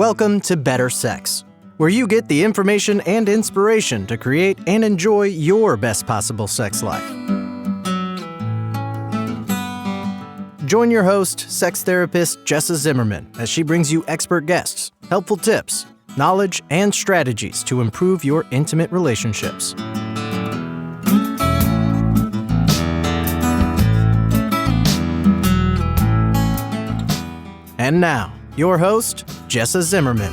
Welcome to Better Sex, where you get the information and inspiration to create and enjoy your best possible sex life. Join your host, sex therapist Jessa Zimmerman, as she brings you expert guests, helpful tips, knowledge, and strategies to improve your intimate relationships. And now, your host, Jessa Zimmerman.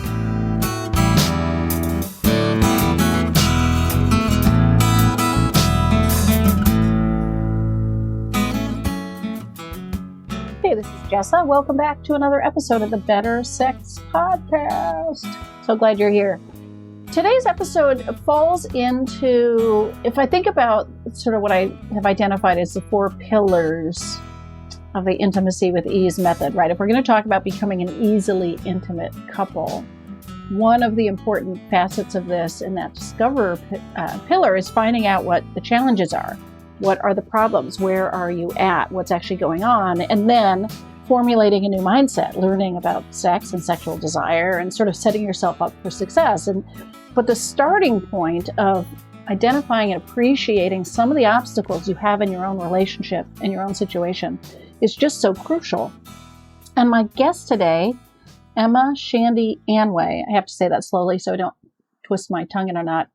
Hey, this is Jessa. Welcome back to another episode of the Better Sex Podcast. So glad you're here. Today's episode falls into, if I think about sort of what I have identified as the 4 pillars of the Intimacy with Ease method, right? If we're going to talk about becoming an easily intimate couple, one of the important facets of this in that discover pillar is finding out what the challenges are. What are the problems? Where are you at? What's actually going on? And then formulating a new mindset, learning about sex and sexual desire, and sort of setting yourself up for success. But the starting point of identifying and appreciating some of the obstacles you have in your own relationship, in your own situation, is just so crucial. And my guest today, Emma Shandy Anway, I have to say that slowly so I don't twist my tongue in a knot,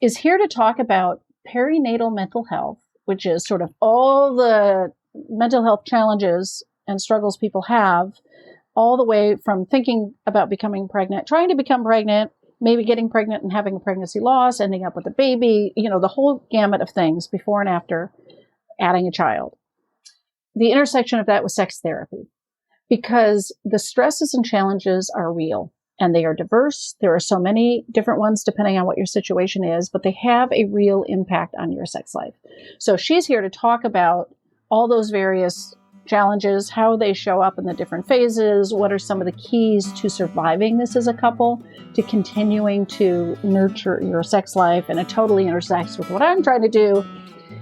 is here to talk about perinatal mental health, which is sort of all the mental health challenges and struggles people have, all the way from thinking about becoming pregnant, trying to become pregnant, maybe getting pregnant and having a pregnancy loss, ending up with a baby, the whole gamut of things before and after adding a child. The intersection of that with sex therapy, because the stresses and challenges are real and they are diverse. There are so many different ones depending on what your situation is, but they have a real impact on your sex life. So she's here to talk about all those various challenges, how they show up in the different phases, what are some of the keys to surviving this as a couple, to continuing to nurture your sex life. And it totally intersects with what I'm trying to do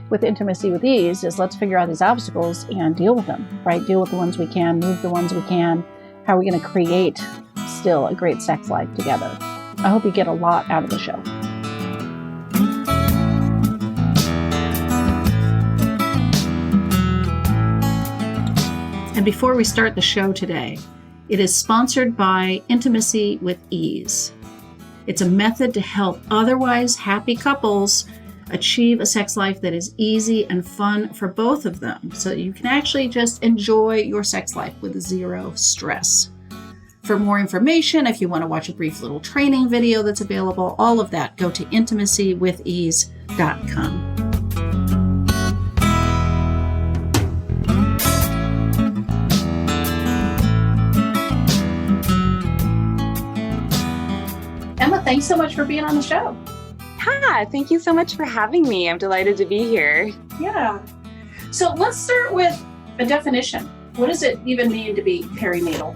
with Intimacy with Ease, is let's figure out these obstacles and deal with them, right? Deal with the ones we can, move the ones we can. How are we going to create still a great sex life together? I hope you get a lot out of the show. And before we start the show today, it is sponsored by Intimacy with Ease. It's a method to help otherwise happy couples achieve a sex life that is easy and fun for both of them, so that you can actually just enjoy your sex life with zero stress. For more information, if you want to watch a brief little training video that's available, all of that, go to intimacywithease.com. Emma, thanks so much for being on the show. Yeah, thank you so much for having me. I'm delighted to be here. Yeah. So let's start with a definition. What does it even mean to be perinatal?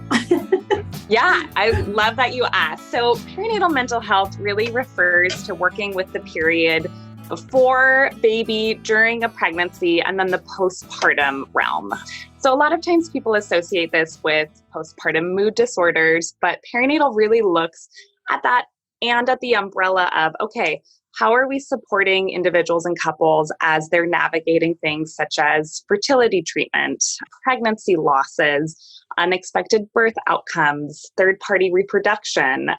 Yeah, I love that you asked. So perinatal mental health really refers to working with the period before baby, during a pregnancy, and then the postpartum realm. So a lot of times people associate this with postpartum mood disorders, but perinatal really looks at that and at the umbrella of, okay, how are we supporting individuals and couples as they're navigating things such as fertility treatment, pregnancy losses, unexpected birth outcomes, third-party reproduction?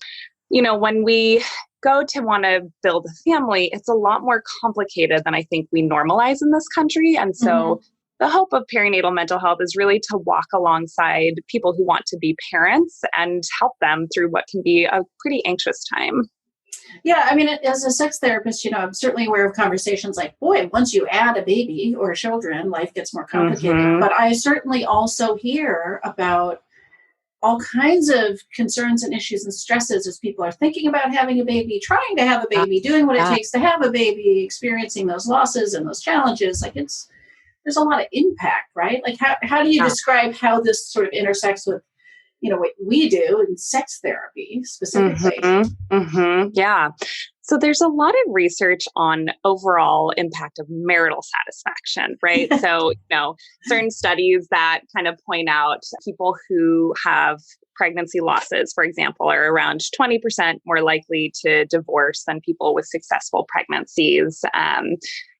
When we go to want to build a family, it's a lot more complicated than I think we normalize in this country. And so the hope of perinatal mental health is really to walk alongside people who want to be parents and help them through what can be a pretty anxious time. Yeah, I mean, as a sex therapist, I'm certainly aware of conversations like, boy, once you add a baby or children, life gets more complicated. But I certainly also hear about all kinds of concerns and issues and stresses as people are thinking about having a baby, trying to have a baby, doing what it takes to have a baby, experiencing those losses and those challenges. Like there's a lot of impact, right? Like how do you describe how this sort of intersects with what we do in sex therapy specifically? Yeah. So there's a lot of research on overall impact of marital satisfaction, right? So, certain studies that kind of point out people who have pregnancy losses, for example, are around 20% more likely to divorce than people with successful pregnancies.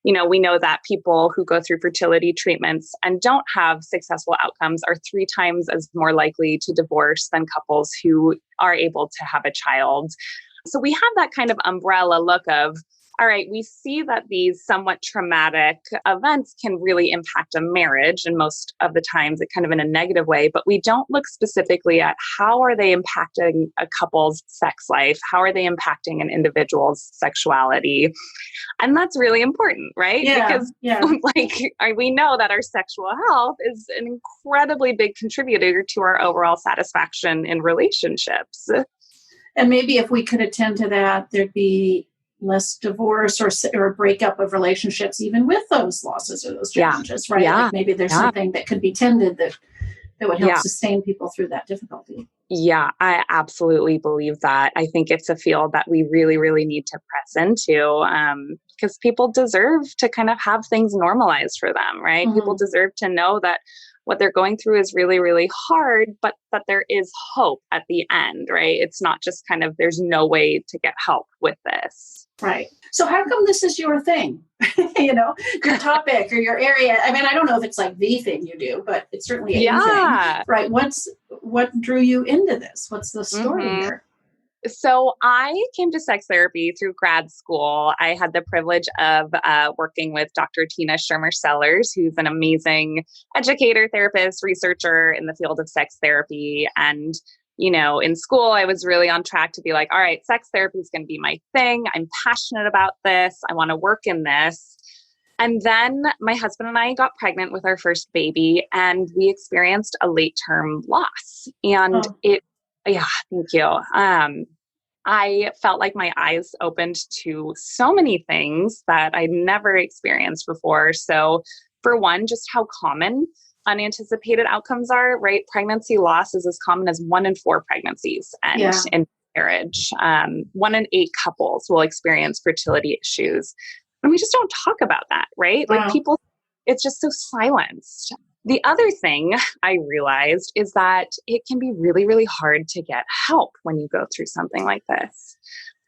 We know that people who go through fertility treatments and don't have successful outcomes are 3 times as more likely to divorce than couples who are able to have a child. So we have that kind of umbrella look of, all right, we see that these somewhat traumatic events can really impact a marriage, and most of the times it kind of in a negative way, but we don't look specifically at how are they impacting a couple's sex life? How are they impacting an individual's sexuality? And that's really important, right? Because we know that our sexual health is an incredibly big contributor to our overall satisfaction in relationships. And maybe if we could attend to that, there'd be less divorce or breakup of relationships, even with those losses or those challenges, right? Yeah. Like maybe there's something that could be tended that would help sustain people through that difficulty. Yeah, I absolutely believe that. I think it's a field that we really, really need to press into because people deserve to kind of have things normalized for them, right? Mm-hmm. People deserve to know that what they're going through is really, really hard, but that there is hope at the end, right? It's not just kind of, there's no way to get help with this. Right. So how come this is your thing, your topic or your area? I mean, I don't know if it's like the thing you do, but it's certainly a thing, right? What drew you into this? What's the story here? So I came to sex therapy through grad school. I had the privilege of working with Dr. Tina Shermer-Sellers, who's an amazing educator, therapist, researcher in the field of sex therapy. And in school, I was really on track to be like, all right, sex therapy is going to be my thing. I'm passionate about this. I want to work in this. And then my husband and I got pregnant with our first baby, and we experienced a late-term loss. And thank you. I felt like my eyes opened to so many things that I'd never experienced before. So for one, just how common unanticipated outcomes are, right? Pregnancy loss is as common as 1 in 4 pregnancies and in marriage. 1 in 8 couples will experience fertility issues. And we just don't talk about that, right? Wow. Like people, it's just so silenced. The other thing I realized is that it can be really, really hard to get help when you go through something like this.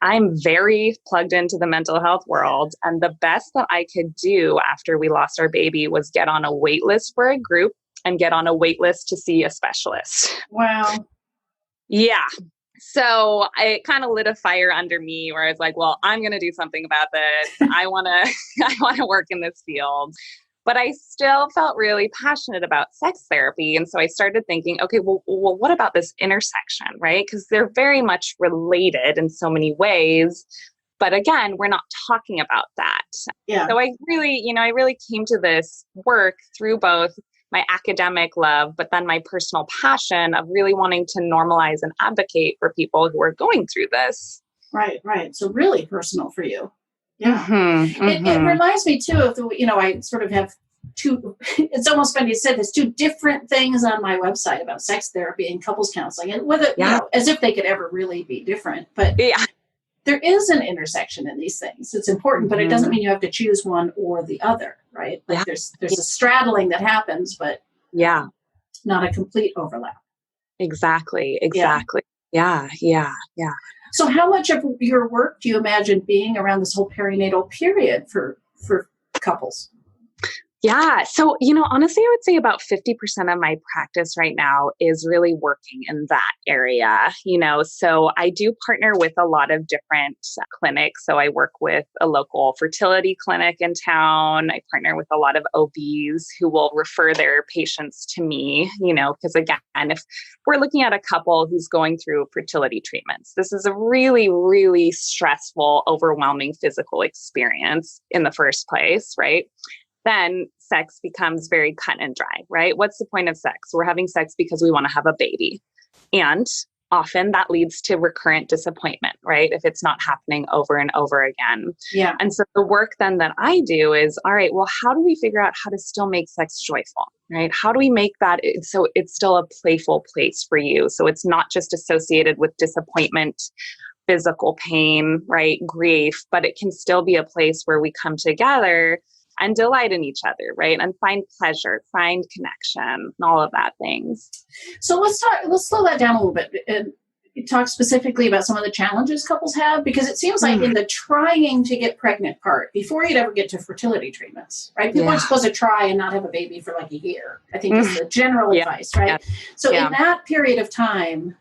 I'm very plugged into the mental health world, and the best that I could do after we lost our baby was get on a wait list for a group and get on a wait list to see a specialist. Wow. Yeah. So it kind of lit a fire under me where I was like, well, I'm going to do something about this. I want to work in this field. But I still felt really passionate about sex therapy. And so I started thinking, okay, well, what about this intersection, right? Because they're very much related in so many ways. But again, we're not talking about that. Yeah. So I really came to this work through both my academic love, but then my personal passion of really wanting to normalize and advocate for people who are going through this. Right. So really personal for you. Yeah. It reminds me too of I sort of have 2, it's almost funny you said there's 2 different things on my website about sex therapy and couples counseling, and whether, as if they could ever really be different, but there is an intersection in these things. It's important, but it doesn't mean you have to choose one or the other, right? Like there's a straddling that happens, but not a complete overlap. Exactly. Yeah. So how much of your work do you imagine being around this whole perinatal period for couples? Yeah. So, honestly, I would say about 50% of my practice right now is really working in that area, so I do partner with a lot of different clinics. So I work with a local fertility clinic in town. I partner with a lot of OBs who will refer their patients to me, because again, if we're looking at a couple who's going through fertility treatments, this is a really, really stressful, overwhelming physical experience in the first place, right? Then sex becomes very cut and dry, right? What's the point of sex? We're having sex because we want to have a baby. And often that leads to recurrent disappointment, right? If it's not happening over and over again. Yeah. And so the work then that I do is, all right, well, how do we figure out how to still make sex joyful, right? How do we make that so it's still a playful place for you? So it's not just associated with disappointment physical pain, right? Grief, but it can still be a place where we come together and delight in each other, right? And find pleasure, find connection, and all of that things. So let's slow that down a little bit and talk specifically about some of the challenges couples have, because it seems like in the trying to get pregnant part, before you'd ever get to fertility treatments, right? People are supposed to try and not have a baby for like a year, I think is the general advice, right? So in that period of time,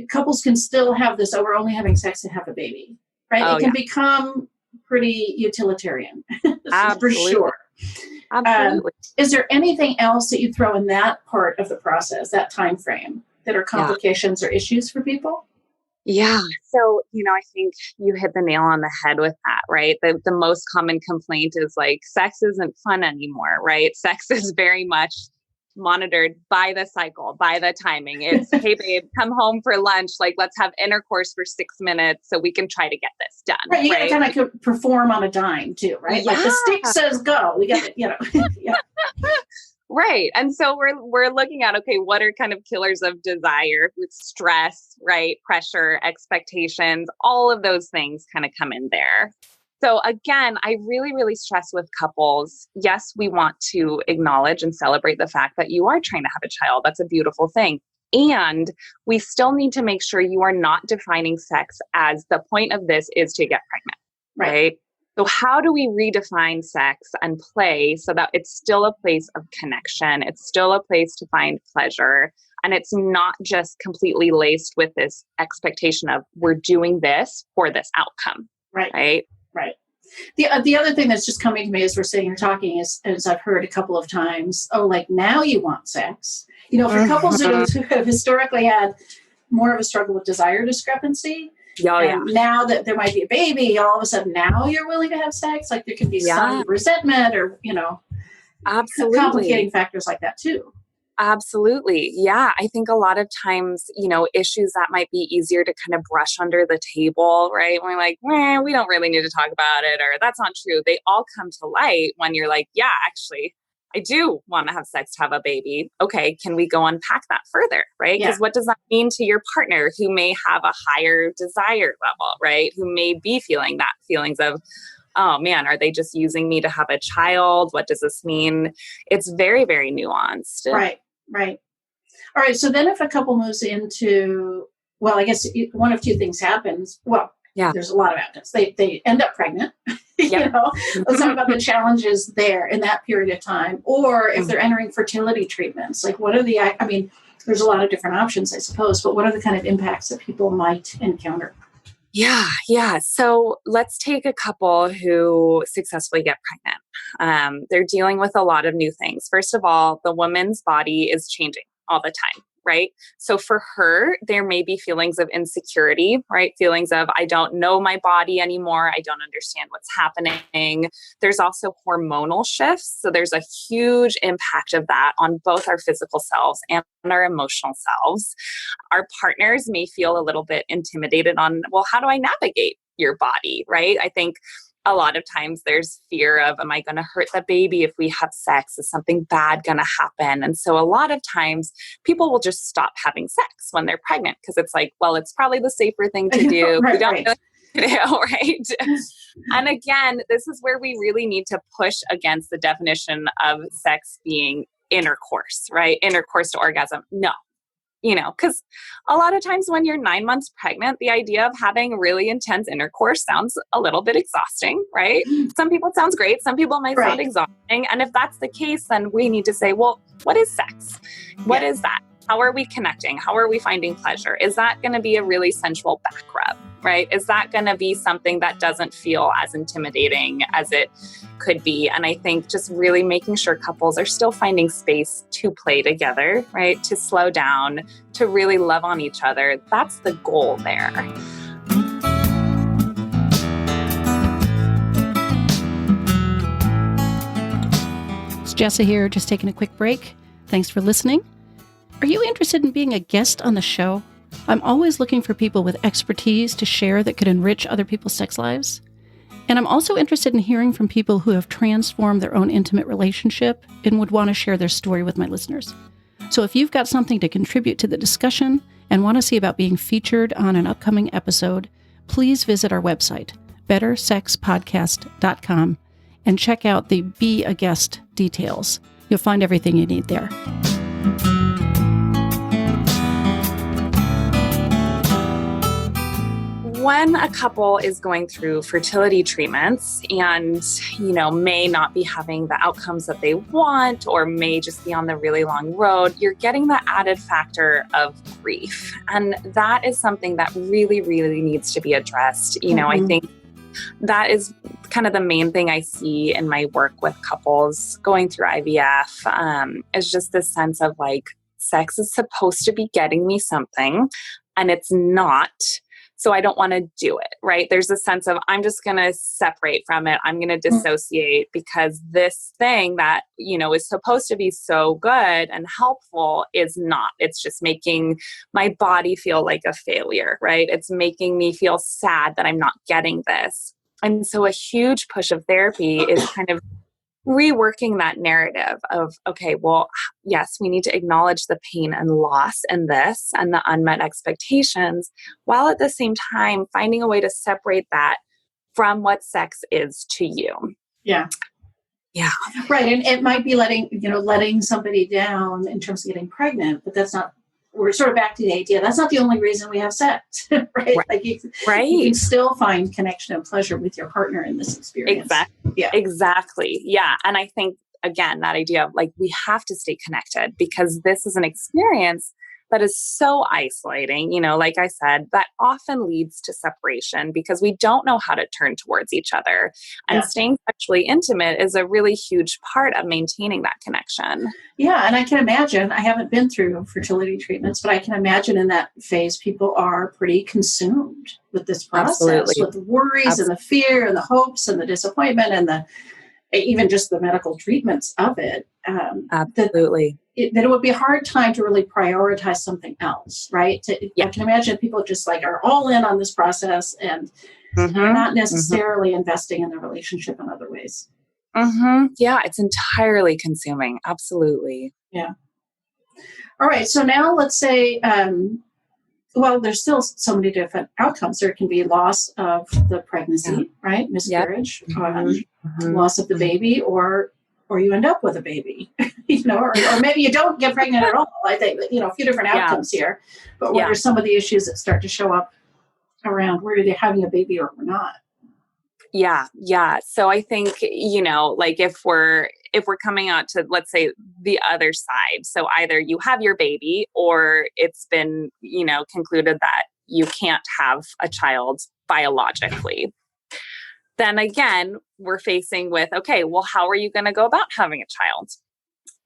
couples can still have this, we're only having sex to have a baby, right? It can become pretty utilitarian, for sure. Absolutely. Is there anything else that you throw in that part of the process, that time frame, that are complications or issues for people? Yeah. So, I think you hit the nail on the head with that, right? The most common complaint is like, sex isn't fun anymore, right? Sex is very much monitored by the cycle, by the timing. It's, hey, babe, come home for lunch. Like, let's have intercourse for 6 minutes so we can try to get this done. Right. You got to kind of perform on a dime too, right? Yeah. Like the stick says go. We got it, Right. And so we're looking at, okay, what are kind of killers of desire with stress, right? Pressure, expectations, all of those things kind of come in there. So again, I really, really stress with couples, yes, we want to acknowledge and celebrate the fact that you are trying to have a child. That's a beautiful thing. And we still need to make sure you are not defining sex as the point of this is to get pregnant, right? So how do we redefine sex and play so that it's still a place of connection? It's still a place to find pleasure. And it's not just completely laced with this expectation of we're doing this for this outcome. Right. The other thing that's just coming to me as we're sitting here talking is, as I've heard a couple of times, like now you want sex. For couples who have historically had more of a struggle with desire discrepancy, now that there might be a baby, all of a sudden now you're willing to have sex. Like there can be some resentment or, absolutely complicating factors like that too. Absolutely. Yeah. I think a lot of times, issues that might be easier to kind of brush under the table, right? When we're like, we don't really need to talk about it, or that's not true. They all come to light when you're like, yeah, actually, I do want to have sex to have a baby. Okay. Can we go unpack that further? Right. Because what does that mean to your partner who may have a higher desire level, right? Who may be feeling that feelings of, oh man, are they just using me to have a child? What does this mean? It's very, very nuanced. Right. All right. So then if a couple moves into, well, I guess one of two things happens. Well, there's a lot of evidence. They end up pregnant. Let's talk about the challenges there in that period of time. Or if they're entering fertility treatments, like what are there's a lot of different options, I suppose, but what are the kind of impacts that people might encounter? Yeah. So let's take a couple who successfully get pregnant. They're dealing with a lot of new things. First of all, the woman's body is changing all the time, right? So for her, there may be feelings of insecurity, right? Feelings of, I don't know my body anymore. I don't understand what's happening. There's also hormonal shifts. So there's a huge impact of that on both our physical selves and our emotional selves. Our partners may feel a little bit intimidated on, well, how do I navigate your body, right? I think a lot of times there's fear of, am I going to hurt the baby if we have sex? Is something bad going to happen? And so a lot of times people will just stop having sex when they're pregnant because it's like, well, it's probably the safer thing to do. We don't right? And again, this is where we really need to push against the definition of sex being intercourse, right? Intercourse to orgasm. No. Because a lot of times when you're 9 months pregnant, the idea of having really intense intercourse sounds a little bit exhausting, right? Some people it sounds great. Some people might sound exhausting. And if that's the case, then we need to say, well, what is sex? What is that? How are we connecting? How are we finding pleasure? Is that going to be a really sensual back rub, right? Is that going to be something that doesn't feel as intimidating as it could be? And I think just really making sure couples are still finding space to play together, right? To slow down, to really love on each other. That's the goal there. It's Jessa here, just taking a quick break. Thanks for listening. Are you interested in being a guest on the show? I'm always looking for people with expertise to share that could enrich other people's sex lives. And I'm also interested in hearing from people who have transformed their own intimate relationship and would want to share their story with my listeners. So if you've got something to contribute to the discussion and want to see about being featured on an upcoming episode, please visit our website, bettersexpodcast.com, and check out the Be a Guest details. You'll find everything you need there. When a couple is going through fertility treatments and, may not be having the outcomes that they want or may just be on the really long road, you're getting the added factor of grief. And that is something that really, really needs to be addressed. I think that is kind of the main thing I see in my work with couples going through IVF, is just this sense of like, sex is supposed to be getting me something and it's not. So I don't want to do it, right? There's a sense of, I'm just going to separate from it. I'm going to dissociate because this thing that, is supposed to be so good and helpful is not. It's just making my body feel like a failure, right? It's making me feel sad that I'm not getting this. And so a huge push of therapy is kind of reworking that narrative of, okay, well, yes, we need to acknowledge the pain and loss in this and the unmet expectations, while at the same time finding a way to separate that from what sex is to you. Yeah. Yeah. Right. And it might be letting somebody down in terms of getting pregnant, but that's not, we're sort of back to the idea. That's not the only reason we have sex, right? Like you can still find connection and pleasure with your partner in this experience. Exactly. Yeah. Exactly. Yeah. And I think, again, that idea of like, we have to stay connected because this is an experience that is so isolating, like I said, that often leads to separation because we don't know how to turn towards each other. And staying sexually intimate is a really huge part of maintaining that connection. Yeah. And I can imagine, I haven't been through fertility treatments, but I can imagine in that phase, people are pretty consumed with this process, with the worries and the fear and the hopes and the disappointment and even just the medical treatments of it. Absolutely. That it would be a hard time to really prioritize something else, right? I can imagine people just like are all in on this process and they're not necessarily investing in the relationship in other ways. Yeah, it's entirely consuming. Absolutely. Yeah. All right. So now let's say, there's still so many different outcomes. There can be loss of the pregnancy, right? Miscarriage, loss of the baby, or you end up with a baby, or maybe you don't get pregnant at all. I think, a few different outcomes here. But what are some of the issues that start to show up around whether they're having a baby or not? Yeah. Yeah. So I think, like if we're coming out to, let's say, the other side, so either you have your baby or it's been, concluded that you can't have a child biologically. Then again, we're facing with, okay, well, how are you going to go about having a child?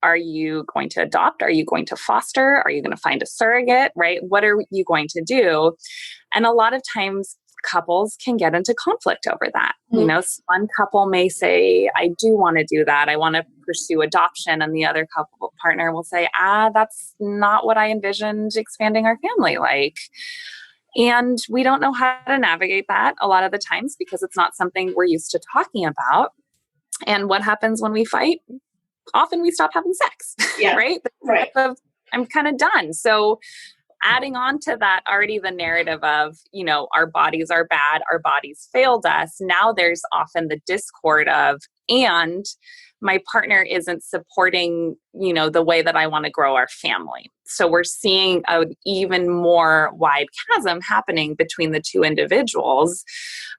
Are you going to adopt? Are you going to foster? Are you going to find a surrogate, right? What are you going to do? And a lot of times couples can get into conflict over that. One couple may say, I do want to do that. I want to pursue adoption. And the other couple partner will say, that's not what I envisioned expanding our family like. And we don't know how to navigate that a lot of the times because it's not something we're used to talking about. And what happens when we fight? Often we stop having sex, right? Right. I'm kind of done. So adding on to that already the narrative of, our bodies are bad, our bodies failed us. Now there's often the discord of, and my partner isn't supporting, the way that I want to grow our family. So we're seeing an even more wide chasm happening between the two individuals.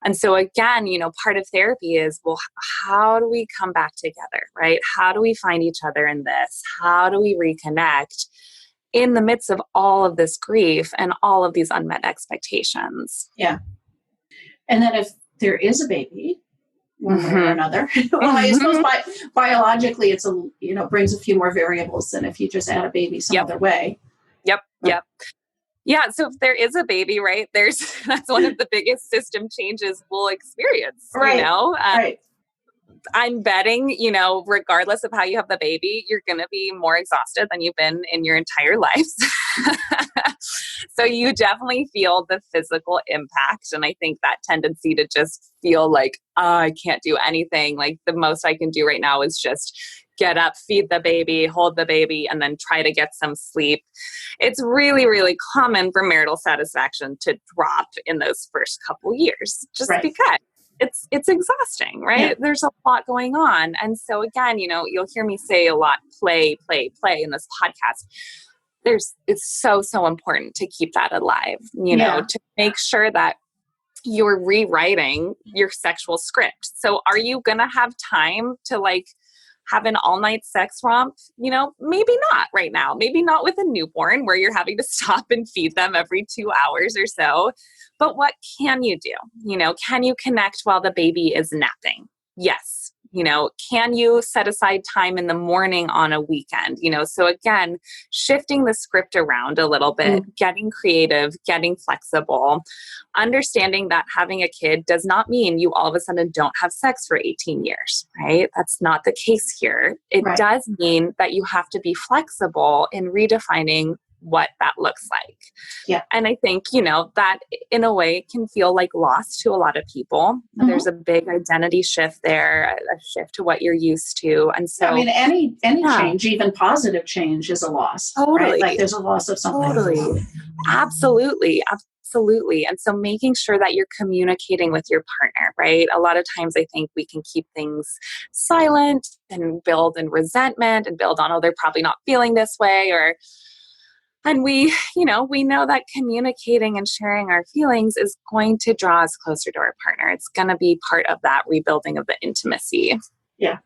And so again, part of therapy is, well, how do we come back together, right? How do we find each other in this? How do we reconnect in the midst of all of this grief and all of these unmet expectations? Yeah. And then if there is a baby, one way or another, well, I suppose biologically it's brings a few more variables than if you just add a baby some other way. Yep. Yeah. So if there is a baby, right, that's one of the biggest system changes we'll experience, right. Right. I'm betting, regardless of how you have the baby, you're going to be more exhausted than you've been in your entire life. So you definitely feel the physical impact. And I think that tendency to just feel like, I can't do anything. Like the most I can do right now is just get up, feed the baby, hold the baby, and then try to get some sleep. It's really, really common for marital satisfaction to drop in those first couple years, just because it's exhausting, right? There's a lot going on. And so again, you'll hear me say a lot, play in this podcast. It's so important to keep that alive, to make sure that you're rewriting your sexual script. So are you going to have time to have an all-night sex romp? Maybe not right now. Maybe not with a newborn where you're having to stop and feed them every 2 hours or so. But what can you do? Can you connect while the baby is napping? Yes. Can you set aside time in the morning on a weekend? So again, shifting the script around a little bit, getting creative, getting flexible, understanding that having a kid does not mean you all of a sudden don't have sex for 18 years, right? That's not the case here. It does mean that you have to be flexible in redefining what that looks like. Yeah. And I think, that in a way can feel like loss to a lot of people. There's a big identity shift there, a shift to what you're used to. And so any change, even positive change, is a loss. Totally. Right? There's a loss of something. Totally. Absolutely. And so making sure that you're communicating with your partner, right? A lot of times I think we can keep things silent and build in resentment and build on, they're probably not feeling this way, and we know that communicating and sharing our feelings is going to draw us closer to our partner. It's going to be part of that rebuilding of the intimacy. Yeah.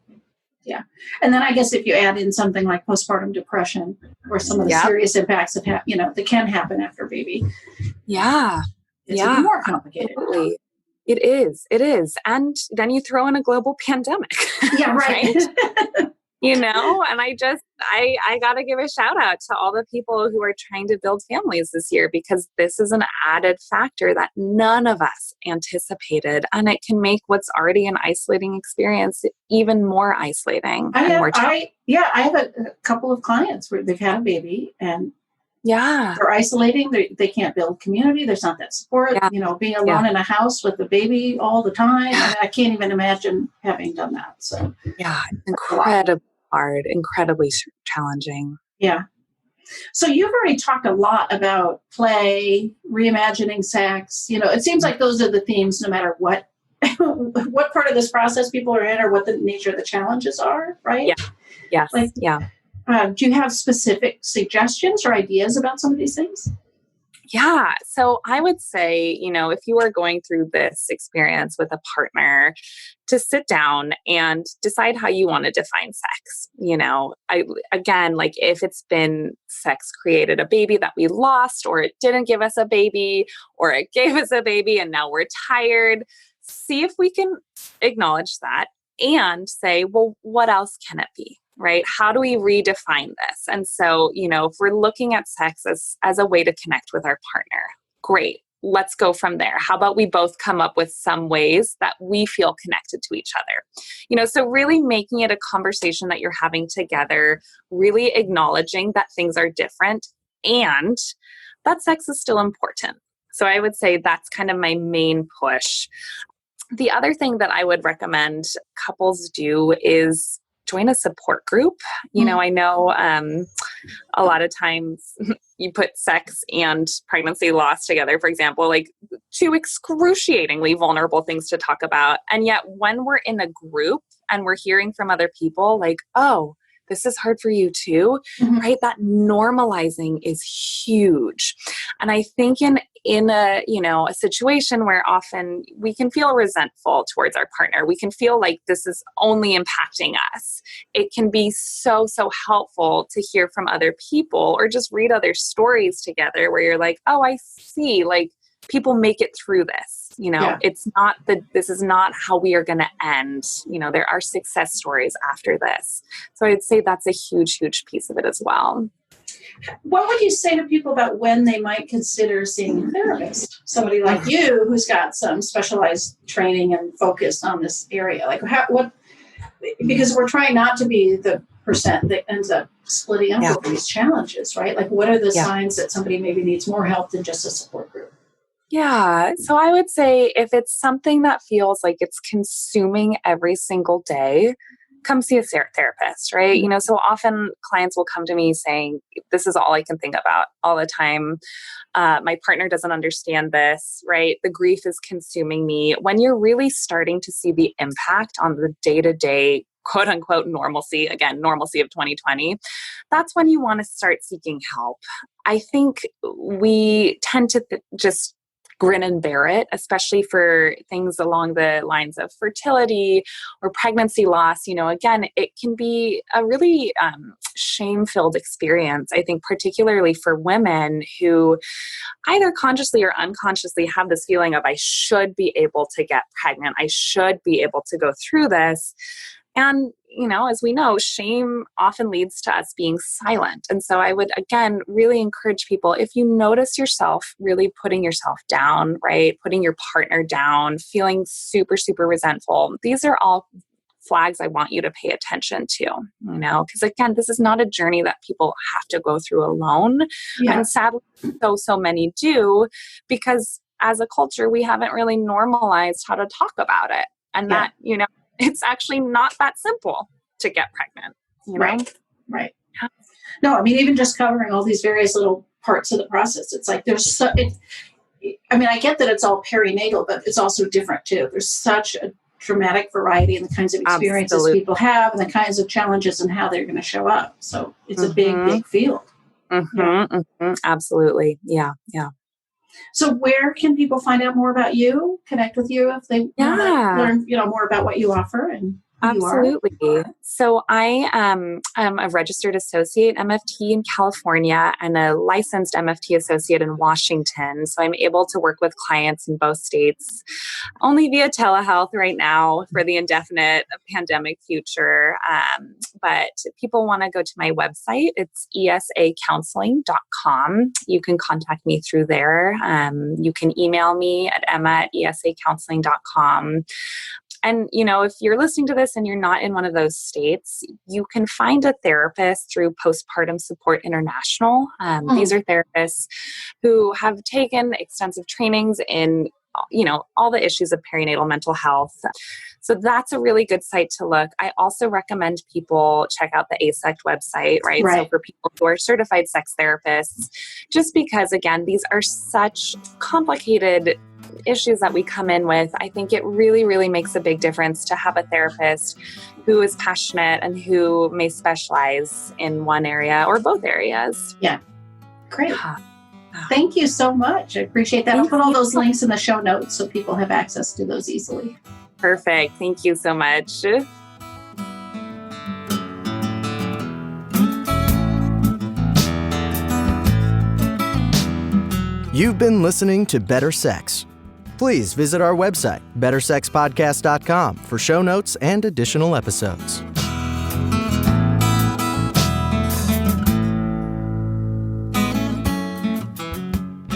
Yeah. And then I guess if you add in something like postpartum depression or some of the serious impacts that that can happen after baby. Yeah. It's even more complicated. Absolutely. It is. And then you throw in a global pandemic. Yeah, right. And I got to give a shout out to all the people who are trying to build families this year, because this is an added factor that none of us anticipated. And it can make what's already an isolating experience even more isolating. I have a couple of clients where they've had a baby and they're isolating. They can't build community. There's not that support, being alone in a house with the baby all the time. I can't even imagine having done that. So incredibly challenging. Yeah. So you've already talked a lot about play, reimagining sex. It seems like those are the themes no matter what part of this process people are in or what the nature of the challenges are, right? Yeah. Yes. Do you have specific suggestions or ideas about some of these things? Yeah. So I would say, if you are going through this experience with a partner, to sit down and decide how you want to define sex. If it's been sex created a baby that we lost, or it didn't give us a baby, or it gave us a baby and now we're tired, see if we can acknowledge that and say, well, what else can it be? Right? How do we redefine this? And so, if we're looking at sex as a way to connect with our partner, great. Let's go from there. How about we both come up with some ways that we feel connected to each other? So really making it a conversation that you're having together, really acknowledging that things are different and that sex is still important. So I would say that's kind of my main push. The other thing that I would recommend couples do is join a support group. I know a lot of times you put sex and pregnancy loss together, for example, like two excruciatingly vulnerable things to talk about. And yet when we're in a group and we're hearing from other people like, oh, this is hard for you too, right? That normalizing is huge. And I think in a situation where often we can feel resentful towards our partner, we can feel like this is only impacting us. It can be so helpful to hear from other people or just read other stories together where you're like, oh, I see, like people make it through this. It's not this is not how we are going to end. There are success stories after this. So I'd say that's a huge piece of it as well. What would you say to people about when they might consider seeing a therapist? Somebody like you who's got some specialized training and focus on this area. Because we're trying not to be the percent that ends up splitting up with these challenges, right? Like what are the signs that somebody maybe needs more help than just a support group? Yeah. So I would say if it's something that feels like it's consuming every single day, come see a therapist, right? So often clients will come to me saying, this is all I can think about all the time. My partner doesn't understand this, right? The grief is consuming me. When you're really starting to see the impact on the day-to-day, quote unquote, normalcy of 2020, that's when you want to start seeking help. I think we tend to just grin and bear it, especially for things along the lines of fertility or pregnancy loss. Again, it can be a really shame-filled experience, I think, particularly for women who either consciously or unconsciously have this feeling of, I should be able to get pregnant. I should be able to go through this. And, as we know, shame often leads to us being silent. And so I would, again, really encourage people, if you notice yourself really putting yourself down, right? Putting your partner down, feeling super, super resentful. These are all flags I want you to pay attention to, because again, this is not a journey that people have to go through alone. Yeah. And sadly, so many do, because as a culture, we haven't really normalized how to talk about it. And that, it's actually not that simple to get pregnant. Right. Yeah. No, I mean, even just covering all these various little parts of the process, it's like I get that it's all perinatal, but it's also different too. There's such a dramatic variety in the kinds of experiences Absolutely. People have and the kinds of challenges and how they're going to show up. So it's a big field. Absolutely. Yeah. So where can people find out more about you, connect with you if they want to learn, more about what you offer and Absolutely. So I am a registered associate MFT in California and a licensed MFT associate in Washington. So I'm able to work with clients in both states only via telehealth right now for the indefinite pandemic future. But if people want to go to my website, it's esacounseling.com. You can contact me through there. You can email me at emma@esacounseling.com. And, if you're listening to this and you're not in one of those states, you can find a therapist through Postpartum Support International. These are therapists who have taken extensive trainings in, all the issues of perinatal mental health. So that's a really good site to look. I also recommend people check out the ASECT website, right? So for people who are certified sex therapists, just because, again, these are such complicated issues that we come in with, I think it really, really makes a big difference to have a therapist who is passionate and who may specialize in one area or both areas. Yeah. Great. Thank you so much. I appreciate that. I'll put all those links in the show notes so people have access to those easily. Perfect. Thank you so much. You've been listening to Better Sex. Please visit our website, bettersexpodcast.com, for show notes and additional episodes.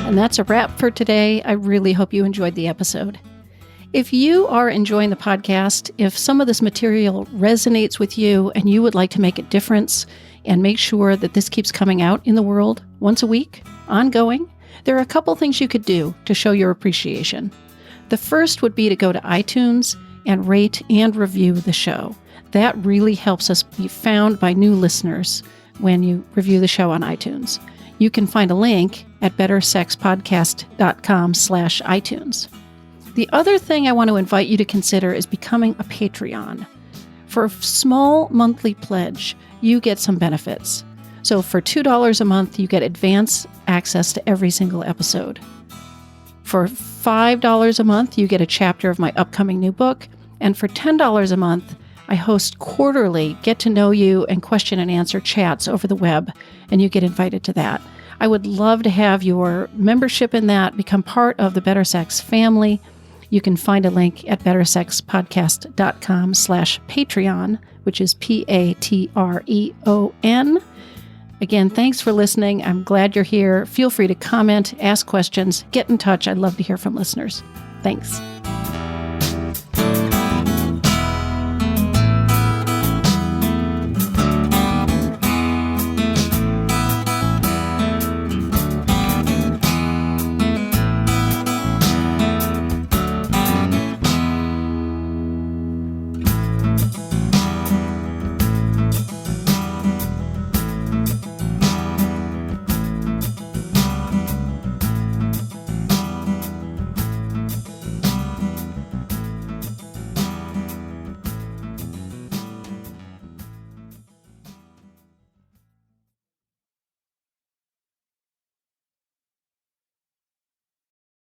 And that's a wrap for today. I really hope you enjoyed the episode. If you are enjoying the podcast, if some of this material resonates with you and you would like to make a difference and make sure that this keeps coming out in the world once a week, ongoing, there are a couple things you could do to show your appreciation. The first would be to go to iTunes and rate and review the show. That really helps us be found by new listeners when you review the show on iTunes. You can find a link at bettersexpodcast.com/iTunes. The other thing I want to invite you to consider is becoming a Patreon. For a small monthly pledge, you get some benefits. So for $2 a month, you get advance access to every single episode. For $5 a month, you get a chapter of my upcoming new book. And for $10 a month, I host quarterly get-to-know-you and question-and-answer chats over the web, and you get invited to that. I would love to have your membership in that, become part of the Better Sex family. You can find a link at bettersexpodcast.com/Patreon, which is Patreon. Again, thanks for listening. I'm glad you're here. Feel free to comment, ask questions, get in touch. I'd love to hear from listeners. Thanks.